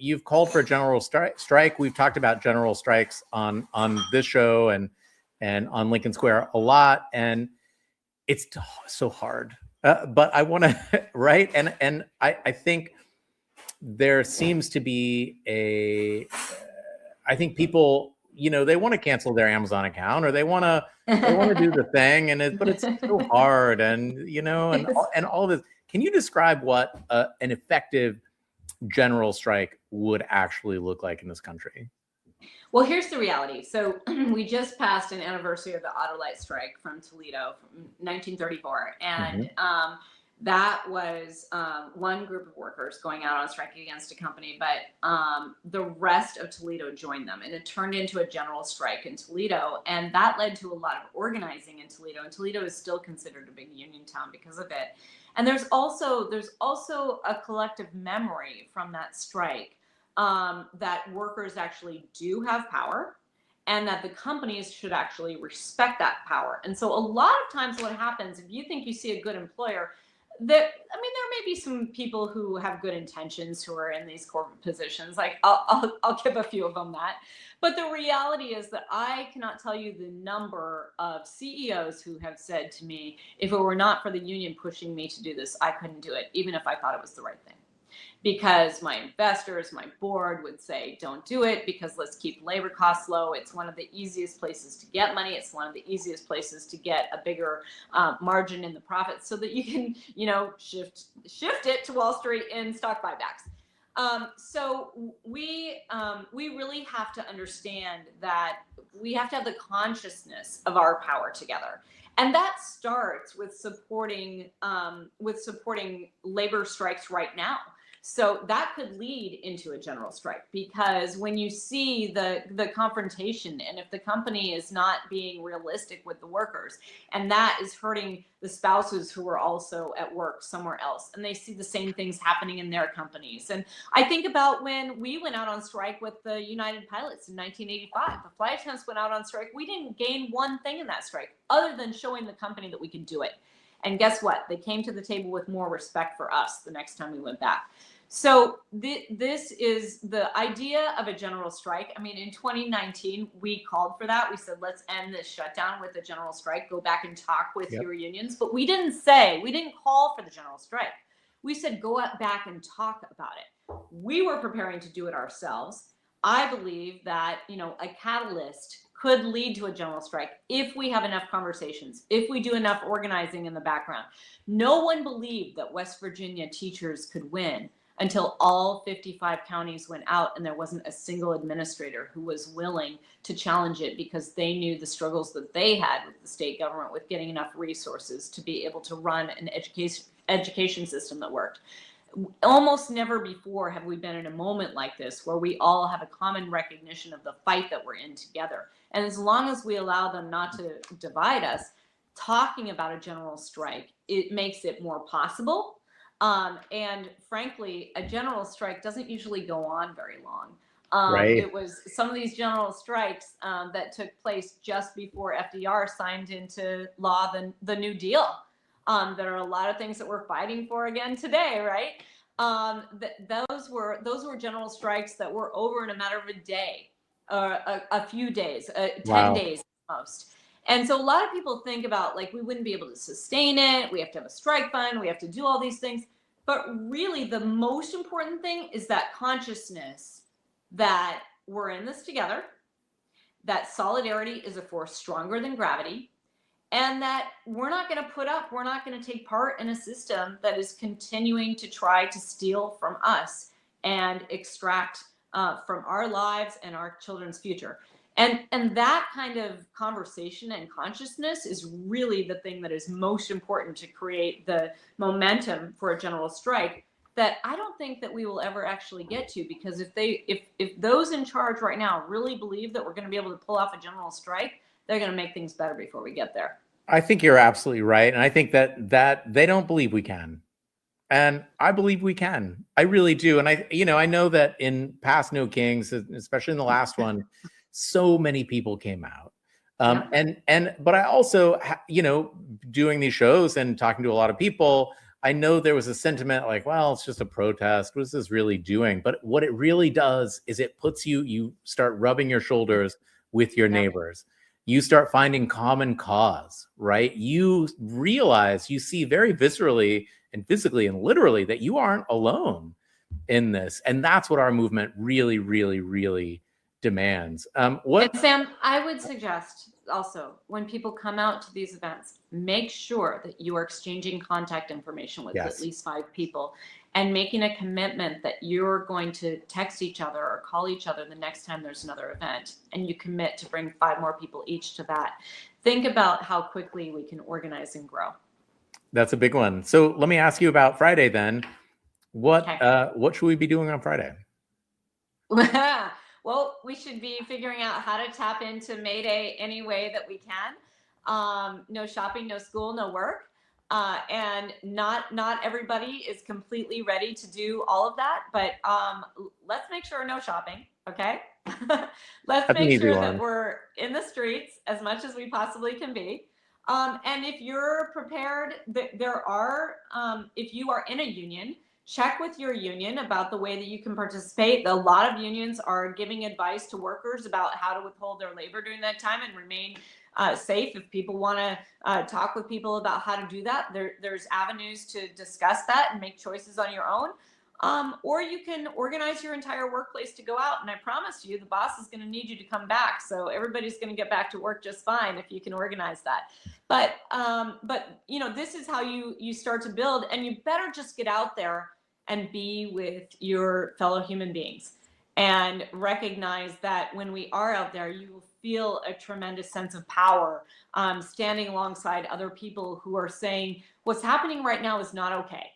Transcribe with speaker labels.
Speaker 1: you've called for a general strike. We've talked about general strikes on this show and on Lincoln Square a lot, and it's so hard. But I want to right, and I think there seems to be I think people, they want to cancel their Amazon account, or they want to do the thing, but it's so hard, and and all of this. Can you describe what an effective general strike would actually look like in this country?
Speaker 2: Well, here's the reality. So we just passed an anniversary of the Autolite strike from Toledo from 1934. And that was one group of workers going out on strike against a company, but the rest of Toledo joined them. And it turned into a general strike in Toledo. And that led to a lot of organizing in Toledo. And Toledo is still considered a big union town because of it. And there's also a collective memory from that strike that workers actually do have power, and that the companies should actually respect that power. And so a lot of times what happens, if you think you see a good employer, there may be some people who have good intentions who are in these corporate positions. Like I'll give a few of them that. But the reality is that I cannot tell you the number of CEOs who have said to me, if it were not for the union pushing me to do this, I couldn't do it, even if I thought it was the right thing. Because my investors, my board would say, don't do it, because let's keep labor costs low. It's one of the easiest places to get money. It's one of the easiest places to get a bigger margin in the profits, so that you can, shift it to Wall Street in stock buybacks. So we really have to understand that we have to have the consciousness of our power together. And that starts with supporting labor strikes right now. So that could lead into a general strike, because when you see the confrontation, and if the company is not being realistic with the workers, and that is hurting the spouses who are also at work somewhere else, and they see the same things happening in their companies. And I think about when we went out on strike with the United Pilots in 1985. The flight attendants went out on strike. We didn't gain one thing in that strike other than showing the company that we can do it. And guess what? They came to the table with more respect for us the next time we went back. So this is the idea of a general strike. I mean, in 2019, we called for that. We said, let's end this shutdown with a general strike, go back and talk with your unions. But we didn't call for the general strike. We said, go back and talk about it. We were preparing to do it ourselves. I believe that, a catalyst could lead to a general strike if we have enough conversations, if we do enough organizing in the background. No one believed that West Virginia teachers could win until all 55 counties went out and there wasn't a single administrator who was willing to challenge it, because they knew the struggles that they had with the state government with getting enough resources to be able to run an education system that worked. Almost never before have we been in a moment like this where we all have a common recognition of the fight that we're in together. And as long as we allow them not to divide us, talking about a general strike, it makes it more possible. And frankly, a general strike doesn't usually go on very long.
Speaker 1: Right.
Speaker 2: It was some of these general strikes that took place just before FDR signed into law the New Deal. There are a lot of things that we're fighting for again today, right? Those were general strikes that were over in a matter of a day, a few days, 10 days at most. And so a lot of people think about, like, we wouldn't be able to sustain it. We have to have a strike fund. We have to do all these things. But really, the most important thing is that consciousness that we're in this together, that solidarity is a force stronger than gravity, and that we're not going to take part in a system that is continuing to try to steal from us and extract from our lives and our children's future. And that kind of conversation and consciousness is really the thing that is most important to create the momentum for a general strike that I don't think that we will ever actually get to, because if those in charge right now really believe that we're going to be able to pull off a general strike, they're going to make things better before we get there.
Speaker 1: I think you're absolutely right. And I think that they don't believe we can. And I believe we can. I really do. And I know that in past No Kings, especially in the last one, so many people came out. But I also, doing these shows and talking to a lot of people, I know there was a sentiment like, well, it's just a protest. What is this really doing? But what it really does is it puts you start rubbing your shoulders with your neighbors. You start finding common cause, right? You realize, you see very viscerally and physically and literally that you aren't alone in this. And that's what our movement really, really, really demands.
Speaker 2: And Sam, I would suggest also when people come out to these events, make sure that you are exchanging contact information with at least 5 people and making a commitment that you're going to text each other or call each other the next time there's another event, and you commit to bring 5 more people each to that. Think about how quickly we can organize and grow.
Speaker 1: That's a big one. So let me ask you about Friday then. What should we be doing on Friday?
Speaker 2: Well, we should be figuring out how to tap into Mayday any way that we can. No shopping, no school, no work. And not everybody is completely ready to do all of that, but let's make sure no shopping, okay? Let's make sure that we're in the streets as much as we possibly can be. And if you're prepared, there are, if you are in a union, check with your union about the way that you can participate. A lot of unions are giving advice to workers about how to withhold their labor during that time and remain safe. If people want to talk with people about how to do that, there's avenues to discuss that and make choices on your own. Or you can organize your entire workplace to go out. And I promise you, the boss is going to need you to come back. So everybody's going to get back to work just fine if you can organize that. But you know, this is how you start to build, and you better just get out there and be with your fellow human beings and recognize that when we are out there, you will feel a tremendous sense of power, standing alongside other people who are saying what's happening right now is not okay.